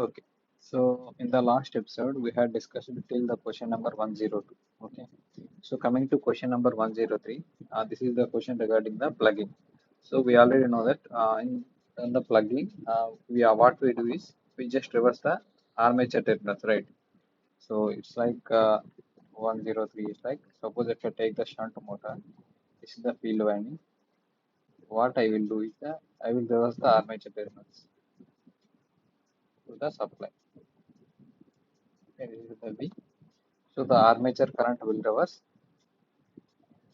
Okay. So in the last episode, we had discussed till the question number 102. Okay. So coming to question number 103, this is the question regarding the plugging. So we already know that in the plugging, what we do is we just reverse the armature terminals, right? So it's like 103 is like, suppose if I take the shunt motor, this is the field winding. What I will do is that I will reverse the armature terminals to the supply. Okay, this is the V. So the armature current will reverse.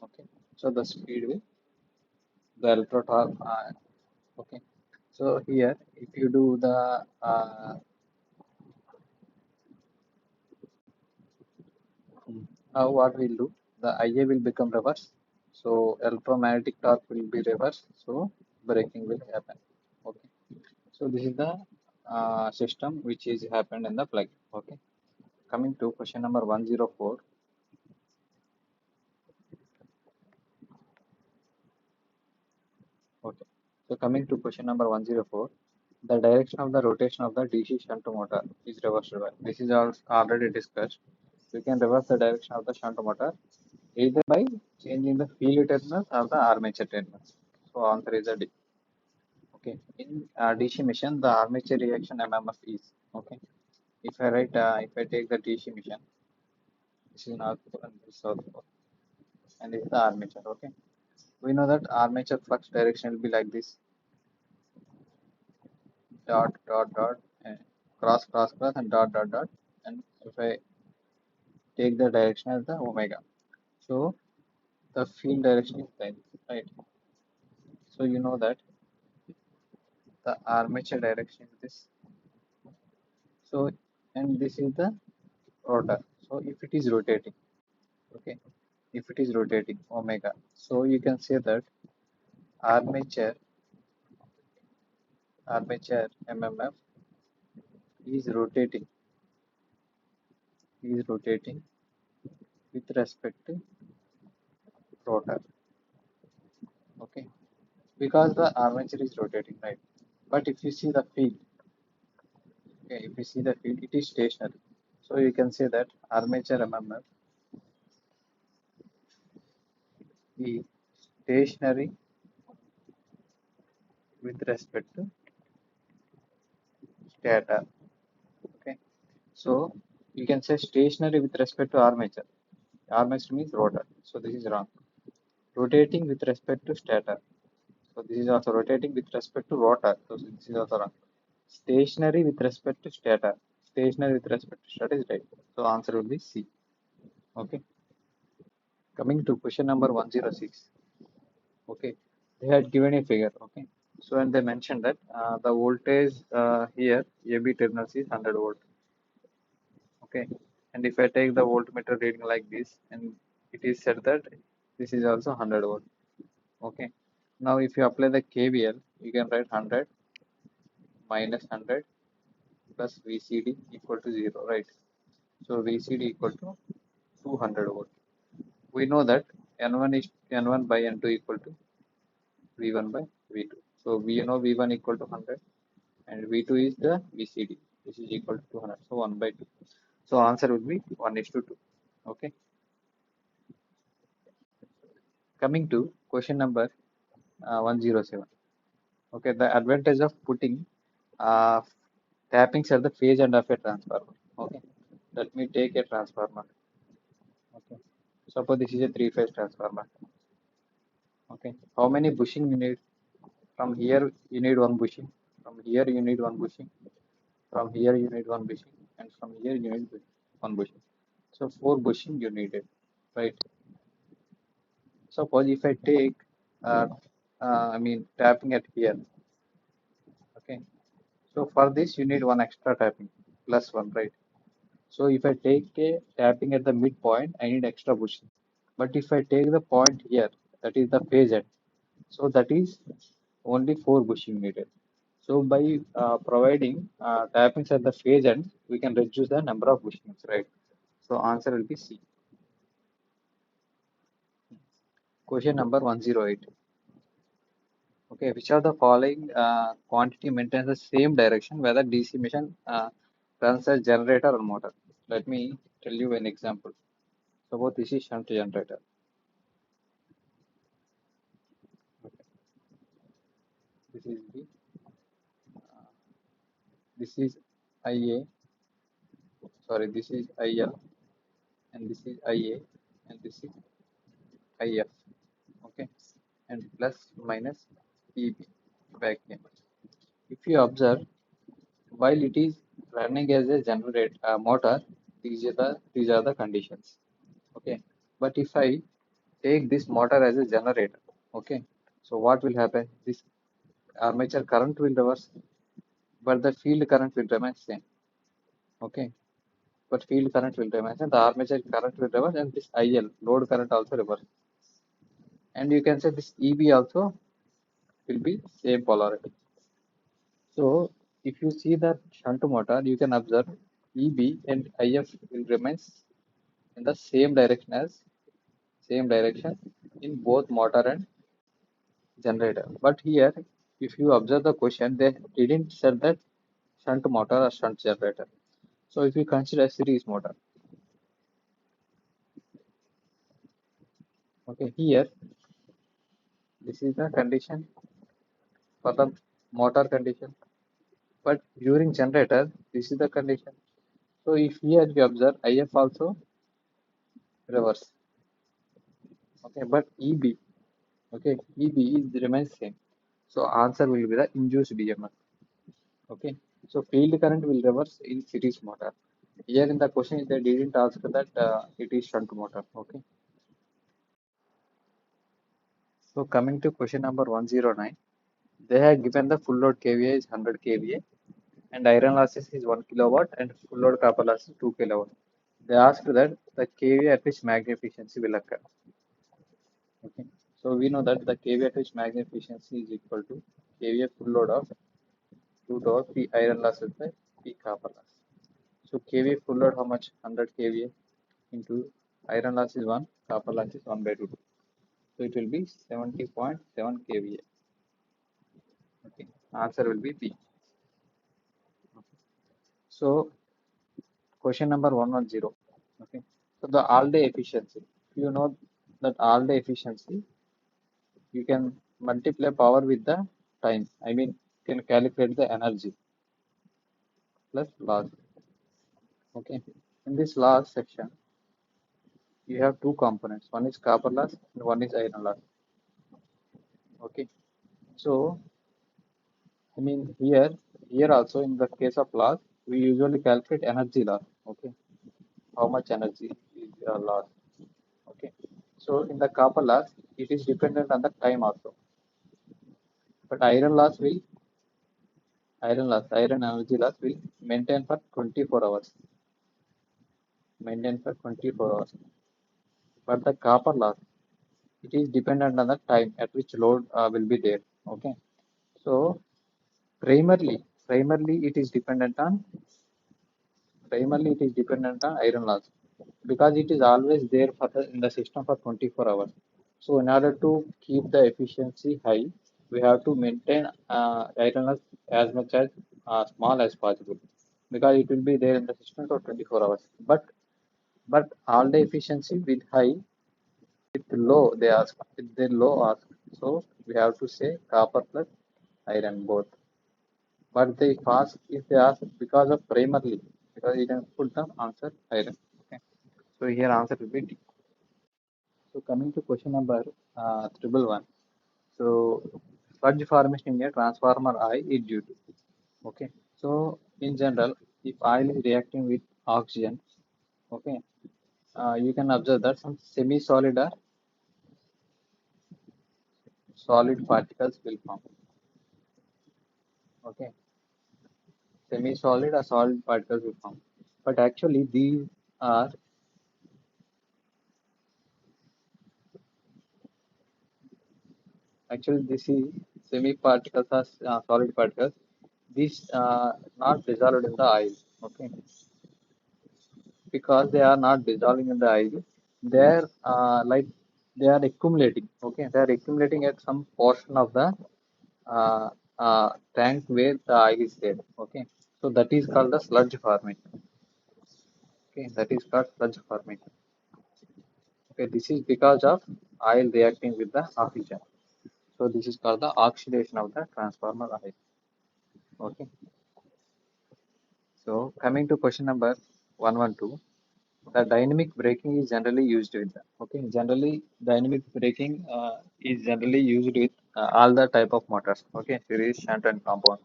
Okay. So the speed will the electro torque. Okay. So here, if you do the what we'll do, the IA will become reverse. So electromagnetic torque will be reverse. So braking will happen. Okay. So this is the system which is happened in the plug. Okay. Coming to question number 104. Okay. So coming to question number 104, the direction of the rotation of the DC shunt motor is reversible. This is already discussed. We can reverse the direction of the shunt motor either by changing the field terminals or the armature terminals. So answer is a D. Okay. In DC machine, the armature reaction MMF is okay. If I take the DC machine, this is North Pole and this is South Pole, and this is the armature. Okay. We know that armature flux direction will be like this: dot dot dot and cross cross cross and dot dot dot, and if I take the direction as the omega, so the field direction is like this, right? So you know that the armature direction is this. So and this is the rotor. So if it is rotating, okay, if it is rotating omega, so you can say that armature armature mmf is rotating with respect to rotor, okay, because the armature is rotating, right? But if you see the field, okay, if you see the field, it is stationary. So you can say that armature mmf is stationary with respect to stator. Okay, so you can say stationary with respect to armature. Armature means rotor. So this is wrong. Rotating with respect to stator. So this is also rotating with respect to rotor. So this is also wrong. Stationary with respect to stator. Stationary with respect to stator is right. So answer will be C. Okay. Coming to question number 106. Okay. They had given a figure. Okay. So and they mentioned that the voltage here AB terminals is 100 volt. Okay, and if I take the voltmeter reading like this, and it is said that this is also 100 volt. Okay, now if you apply the KVL, you can write 100 minus 100 plus VCD equal to 0, right? So VCD equal to 200 volt. We know that N1 by N2 equal to V1 by V2. So we know V1 equal to 100 and V2 is the VCD, which is equal to 200. So 1 by 2. So answer will be 1 is to 2. Okay. Coming to question number 107. Okay, the advantage of putting uh, tappings at the phase end of a transformer. Okay, let me take a transformer. Okay, suppose this is a three-phase transformer. Okay, how many bushing you need? From here you need one bushing. From here you need one bushing. From here you need one bushing, and from here you need one bushing. So four bushing you needed, right? Suppose if I take, uh, tapping at here. Okay, so for this you need one extra tapping plus one, right? So if I take a tapping at the midpoint, I need extra bushing. But if I take the point here, that is the phase end, so that is only four bushing needed. So by providing tappings at the phase end, we can reduce the number of bushings, right? So answer will be C. Question number 108. Okay, which of the following quantity maintains the same direction whether DC machine runs as generator or motor? Let me tell you an example. Suppose this is shunt generator. Okay. This is the this is IA, sorry, this is IL, and this is IA, and this is IF. Okay, and plus minus EB back in. If you observe, while it is running as a motor, these are the conditions. Okay, but if I take this motor as a generator, okay, so what will happen? This armature current will reverse, but the field current will remain same. Okay, but field current will remain and the armature current will reverse, and this IL load current also reverse. And you can say this EB also will be same polarity. So if you see the shunt motor, you can observe EB and IF will remain in the same direction in both motor and generator. But here, if you observe the question, they didn't set that shunt motor or shunt generator. So if you consider series motor, okay, here this is the condition for the motor condition. But during generator, this is the condition. So if here you observe IF also reverse. Okay, but EB, okay, EB is remains same. So answer will be the induced EMF. Okay, so field current will reverse in series motor. Here in the question they didn't ask that it is shunt motor. Okay, so coming to question number 109, they have given the full load kVA is 100 kVA and iron losses is 1 kilowatt and full load copper loss is 2 kilowatt. They asked that the kVA at which magnet efficiency will occur. Okay, so we know that the kVA at which magnet efficiency is equal to kVA full load of 2 to P iron losses by P copper loss. So kVA full load how much? 100 kVA into iron loss is 1, copper loss is 1 by 2. So it will be 70.7 kVA. Okay, answer will be B. So question number 110. Okay, so the all day efficiency. If you know that all day efficiency, you can multiply power with the time. I mean, you can calculate the energy plus loss. Okay, in this last section, you have two components. One is copper loss and one is iron loss. Okay, so I mean here also in the case of loss, we usually calculate energy loss. Okay, how much energy is lost. Okay, so in the copper loss, it is dependent on the time also. But iron energy loss will maintain for 24 hours. Maintain for 24 hours. But the copper loss, it is dependent on the time at which load will be there. Okay, so primarily it is dependent on iron loss because it is always there for in the system for 24 hours. So in order to keep the efficiency high, we have to maintain iron loss as much as small as possible because it will be there in the system for 24 hours. But all the efficiency with high, with low they ask, with the low ask. So we have to say copper plus iron both. But they ask if they ask because of primarily, because you can put the answer iron. Okay. So here answer will be D. So coming to question number triple one. So sludge formation in a transformer I is due to. Okay. So in general, if oil is reacting with oxygen, okay, you can observe that some semi-solid or solid particles will form. Okay, semi-solid or solid particles will form. But are actually this is semi-particles or solid particles. These not dissolved in the oil. Okay, because they are not dissolving in the oil, they're like they are accumulating. Okay, they are accumulating at some portion of the uh, tank where the oil is there. Okay, so that is called the sludge formation. Okay, that is called sludge formation. Okay, this is because of oil reacting with the oxygen. So this is called the oxidation of the transformer oil. Okay, so coming to question number 112, the dynamic braking is generally used with the, okay, generally dynamic braking is generally used with all the type of motors. Okay, series, shunt, and compound.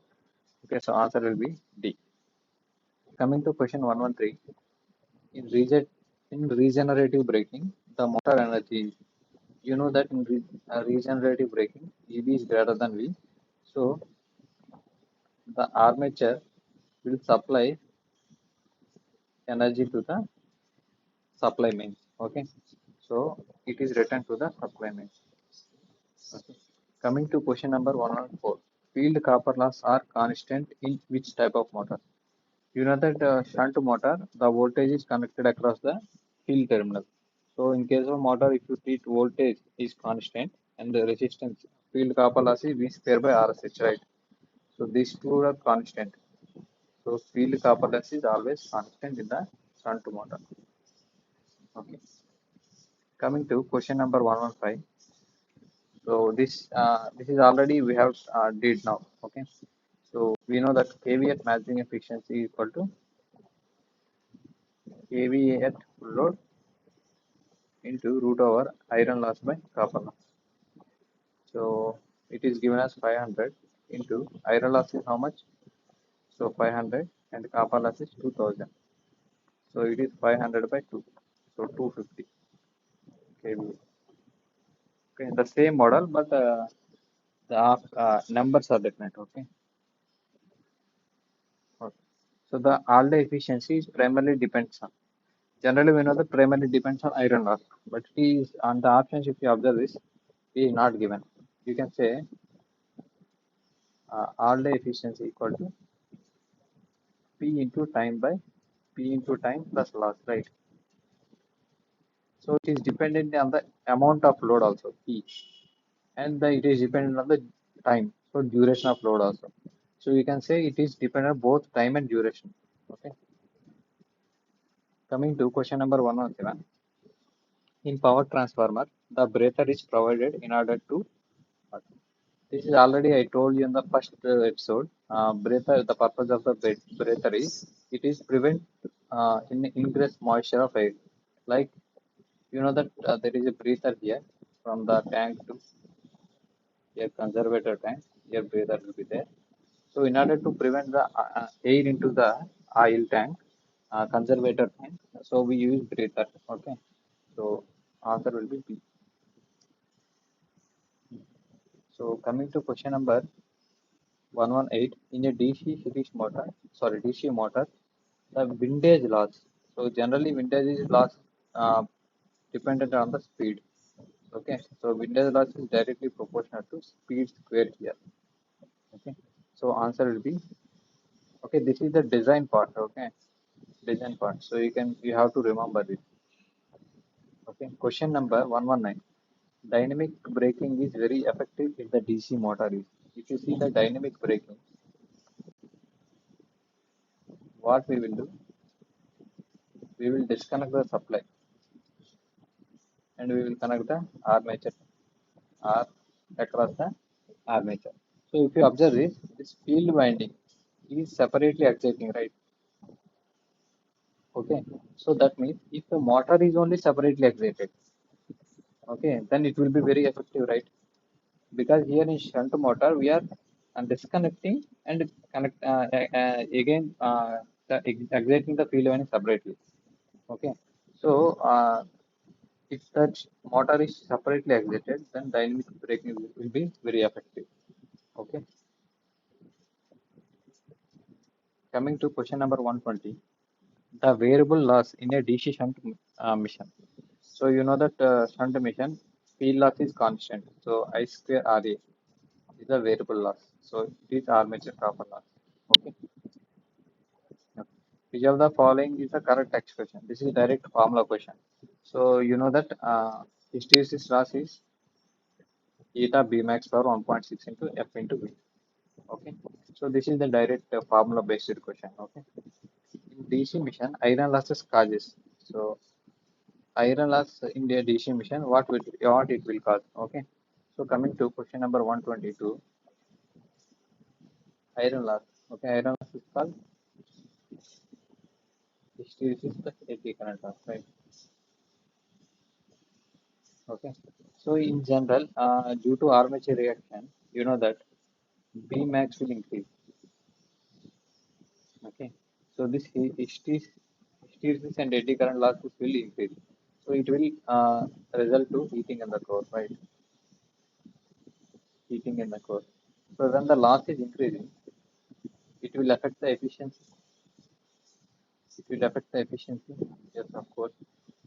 Okay, so answer will be D. Coming to question 113, in regenerative braking, the motor energy, you know that in regenerative braking, EB is greater than V. So the armature will supply energy to the supply mains. Okay, so it is written to the supply mains. Okay. Coming to question number 114, field copper loss are constant in which type of motor? You know that shunt motor, the voltage is connected across the field terminal. So in case of motor, if you treat voltage is constant and the resistance, field copper loss is V square by RSH, right? So these two are constant. So field copper loss is always constant in the shunt motor. Okay. Coming to question number 115. So this is already we have did now. Okay. So we know that kVA at matching efficiency is equal to kVA at full load into root over iron loss by copper loss. So it is given as 500 into iron loss is how much? So 500 and copper loss is 2000. So it is 500 by 2. So 250 kVA. Okay, the same model, but the numbers are different. Okay. Okay. So the all the efficiency is primarily depends on. Generally, we know the primarily depends on iron loss, but it is on the options. If you observe this, it is not given. You can say all the efficiency equal to P into time by P into time plus loss, right? So it is dependent on the amount of load also, P, and it is dependent on the time, so duration of load also. So you can say it is dependent on both time and duration. Okay. Coming to question number 117. In power transformer, the breather is provided in order to. This is already I told you in the first episode. Breather, the purpose of the breather is it is prevent in ingress moisture of air. Like you know that there is a breather here from the tank to a conservator tank. Here breather will be there. So in order to prevent the air into the oil tank, conservator tank, so we use breather. Okay. So answer will be B. So coming to question number 118, in a DC series motor, sorry, DC motor, the windage loss. So generally windage is loss uh, dependent on the speed. Okay, so windage loss is directly proportional to speed squared here. Okay, so answer will be okay. This is the design part. Okay, design part. So you have to remember this. Okay, question number 119. Dynamic braking is very effective if the DC motor is. If you see the dynamic braking, what we will do, we will disconnect the supply and we will connect the armature or across the armature. So if you observe this field winding is separately exciting, right? Okay. So that means if the motor is only separately excited, okay, then it will be very effective, right? Because here in shunt motor we are disconnecting and connect again exciting the field winding separately. Okay. So if that motor is separately excited, then dynamic braking will be very effective. Okay. Coming to question number 120, the variable loss in a DC shunt mission. So you know that shunt mission field loss is constant. So I square RA is a variable loss. So it is armature copper loss. Okay. Okay. Which of the following is the correct expression? This is direct formula question. So you know that hysteresis loss is eta B max power 1.6 into F into V. Okay, so this is the direct formula based question. Okay, in DC mission, iron losses causes. So iron loss in the DC mission, what it will cause? Okay, so coming to question number 122, iron loss. Okay, iron loss is called hysteresis plus AC current loss, right? Okay, so in general, due to armature reaction, you know that B max will increase. Okay, so this hysteresis and eddy current losses will increase. So it will result to heating in the core, right? Heating in the core. So when the loss is increasing, it will affect the efficiency. It will affect the efficiency, yes, of course.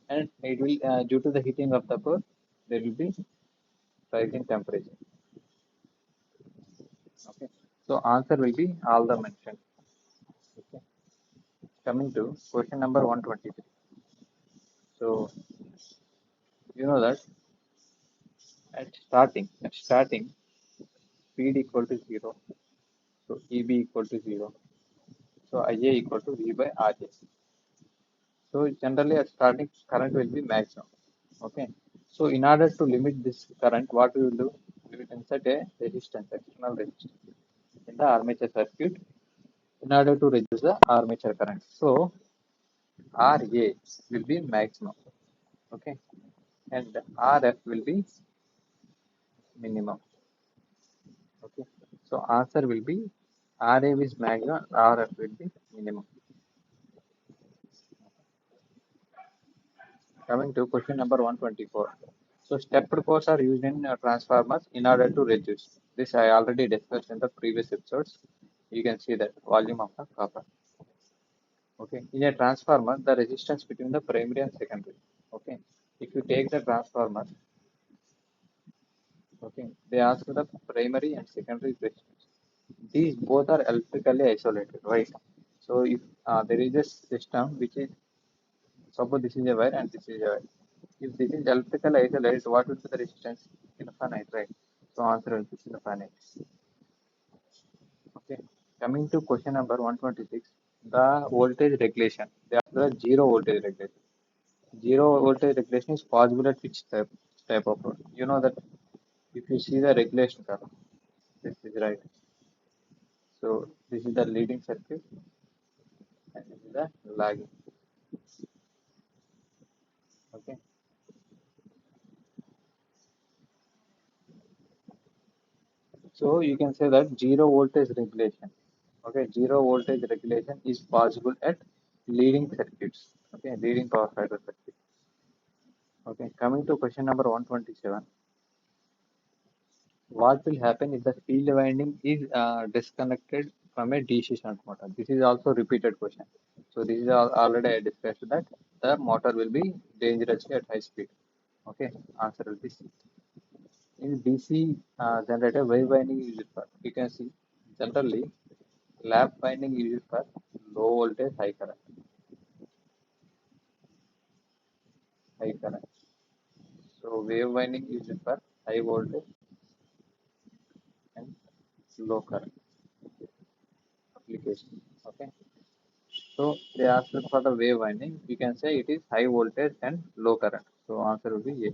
And it will, due to the heating of the core, there will be rising temperature. Okay, so answer will be all the mentioned. Okay, coming to question number 123. So you know that at starting, speed equal to 0. So EB equal to 0. So IA equal to V by RJ. So generally at starting current will be maximum. Okay. So in order to limit this current, what we will do? We will insert a resistance, external resistance in the armature circuit in order to reduce the armature current. So RA will be maximum. Okay. And RF will be minimum. Okay. So answer will be RA is maximum, RF will be minimum. Coming to question number 124. So stepped cores are used in transformers in order to reduce. This I already discussed in the previous episodes. You can see that volume of the copper. Okay. In a transformer, the resistance between the primary and secondary. Okay. If you take the transformer, okay, they ask the primary and secondary resistance. These both are electrically isolated, right? So if there is a system which is, suppose this is a wire and this is a wire. If this is electrical isolated, what will be the resistance? Infinite, right? So answer will be infinite. Okay. Coming to question number 126, the voltage regulation. They are the zero voltage regulation. Zero voltage regulation is possible at which type of load? You know that if you see the regulation curve, this is right. So this is the leading circuit and this is the lagging. Okay. So you can say that zero voltage regulation. Okay, zero voltage regulation is possible at leading circuits. Okay, leading power factor circuit. Okay, coming to question number 127. What will happen if the field winding is disconnected from a DC shunt motor? This is also repeated question. So this is already I discussed that the motor will be dangerous at high speed. Okay, answer will be C. In DC generator, wave winding is used for. You can see generally lap winding is used for low voltage, high current, high current. So wave winding is used for high voltage and low current application. Okay. So they asked for the wave winding. You can say it is high voltage and low current. So answer will be A.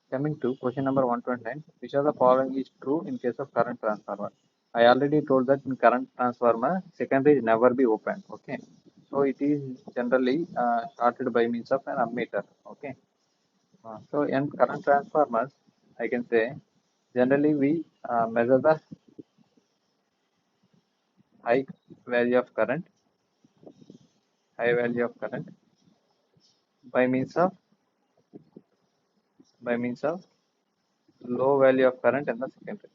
Coming to question number 129, which of the following is true in case of current transformer? I already told that in current transformer, secondary is never be opened. Okay. So it is generally started by means of an ammeter. Okay. So in current transformers, I can say generally we measure the high value of current, high value of current by means of low value of current in the secondary.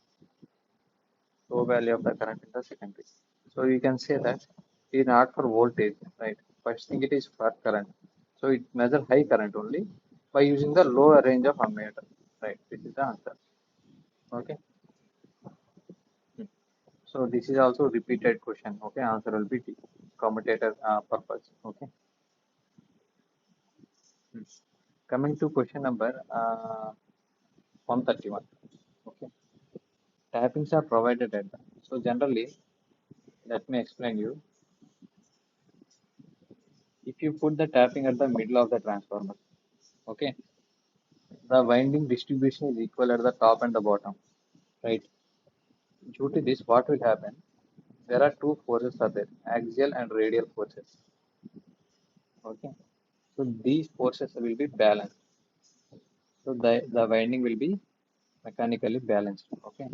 Low value of the current in the secondary. So you can say that it is not for voltage, right? First thing it is for current. So it measures high current only by using the lower range of ammeter, right? This is the answer. Okay. So this is also repeated question. Okay, answer will be D. Commutator purpose. Okay. Coming to question number 131. Okay. Tappings are provided at the. So generally, let me explain you. If you put the tapping at the middle of the transformer, okay, the winding distribution is equal at the top and the bottom, right? Due to this, what will happen? There are two forces are there, axial and radial forces. Okay, so these forces will be balanced. So the winding will be mechanically balanced. Okay,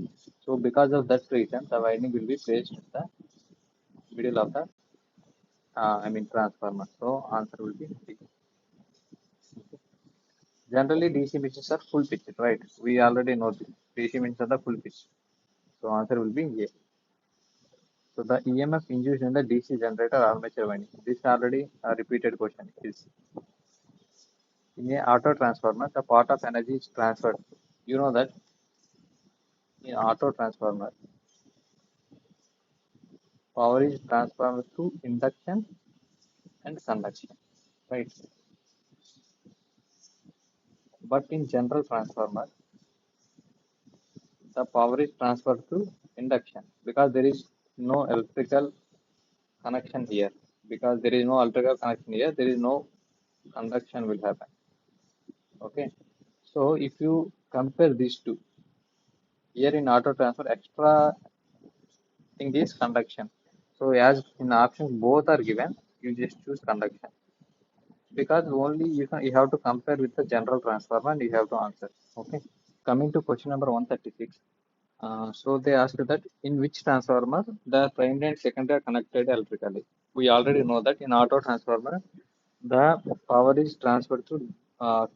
so because of that reason, the winding will be placed in the middle of the transformer. So answer will be D. Generally, DC machines are full pitch, right? We already know this. DC machines are the full pitch. So answer will be A. So the EMF induced in the DC generator armature winding. This already a repeated question is in a auto transformer, the part of energy is transferred. You know that in auto transformer, power is transferred through induction and conduction, right? But in general transformer, the power is transferred through induction because there is no electrical connection here. Because there is no electrical connection here, there is no conduction will happen. Okay. So if you compare these two, here in auto transfer, extra thing is conduction. So as in options both are given, you just choose conduction because only you have to compare with the general transformer and you have to answer. Okay. Coming to question number 136. So they asked that in which transformer the primary and secondary are connected electrically. We already know that in auto transformer the power is transferred through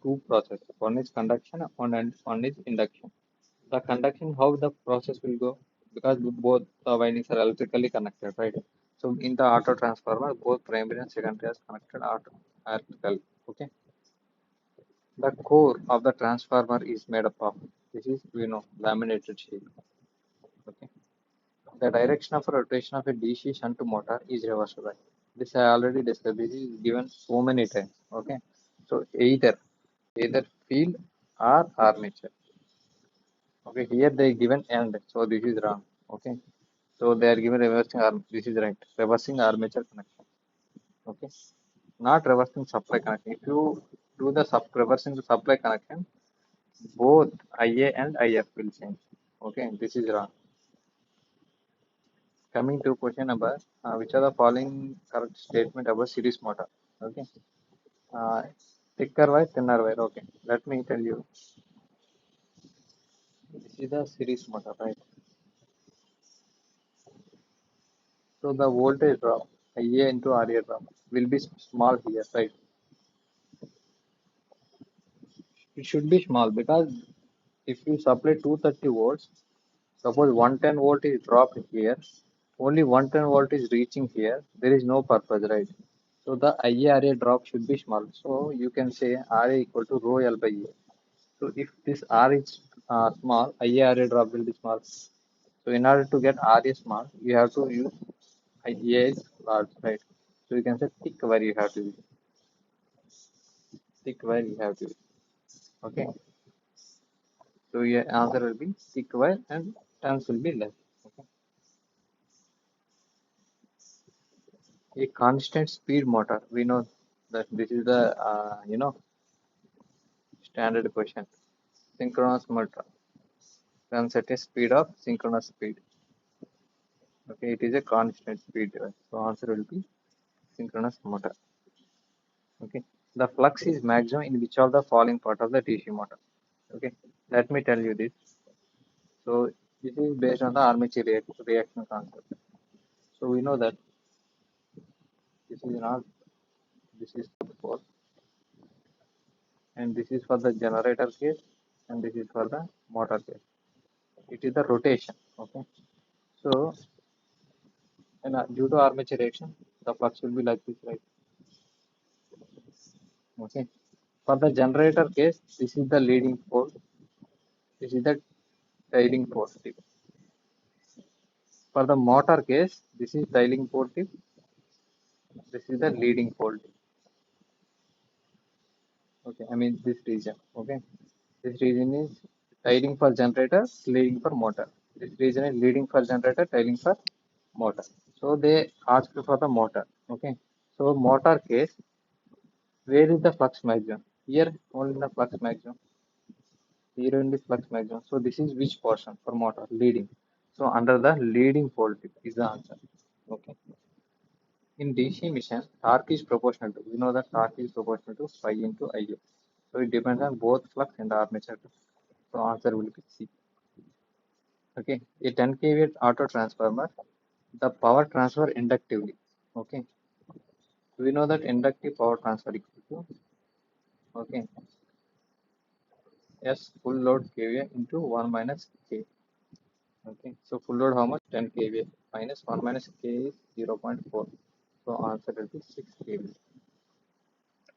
two processes. One is conduction, one is induction. The conduction, how the process will go? Because both the windings are electrically connected, right? So in the auto transformer, both primary and secondary are connected electrically. Okay. The core of the transformer is made up of this is laminated sheet. Okay. The direction of rotation of a DC shunt motor is reversible. This I already discussed. This is given so many times. Okay. So either field or armature. Okay. Here they given end. So this is wrong. Okay. So they are given reversing arm. This is right. Reversing armature connection. Okay. Not reversing supply connection. If you do the reversing the supply connection, both IA and IF will change. Okay. This is wrong. Coming to question number, which are the following correct statement about series motor? Okay. Uh, Thicker wire, thinner wire. Okay. Let me tell you. This is the series motor, right? So the voltage drop, IA into RA drop, will be small here, right? It should be small because if you supply 230 volts, suppose 110 volt is dropped here, only 110 volt is reaching here, there is no purpose, right? So the IARA drop should be small. So you can say RA equal to rho L by A. So if this R is small, IARA drop will be small. So in order to get RA small, you have to use IA is large, right? So you can say thick wire you have to use. Thick wire you have to use. Okay. So your answer will be thick wire and turns will be less. Okay. A constant speed motor. We know that this is the standard question. Synchronous motor runs at a speed of synchronous speed. Okay, it is a constant speed. So answer will be synchronous motor. Okay, the flux is maximum in which of the following part of the DC motor? Okay, let me tell you this. So this is based on the armature reaction concept. So we know that this is not this is for and this is for the generator case and this is for the motor case. It is the rotation. Okay, so and due to armature reaction, the flux will be like this, right? Okay. For the generator case, this is the leading pole. This is the trailing pole tip. For the motor case, this is trailing pole tip. This is the leading pole tip. Okay, I mean this region. Okay, this region is Tailing for generator, leading for motor. This reason is leading for generator, tailing for motor. So they asked for the motor. Okay. So motor case, where is the flux maximum? Here only the flux maximum. Here only flux maximum. So this is which portion for motor? Leading. So under the leading pole tip is the answer. Okay. In DC machine, torque is proportional to. We know that torque is proportional to phi into Ia. So it depends on both flux and armature. So answer will be C. Okay. A 10 kV auto transformer, the power transfer inductively. Okay. We know that inductive power transfer equal to, okay, S full load kVA into 1 minus K. Okay. So full load how much? 10 kVA minus 1 minus K is 0.4. So answer will be 6 kVA.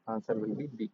Answer will be B.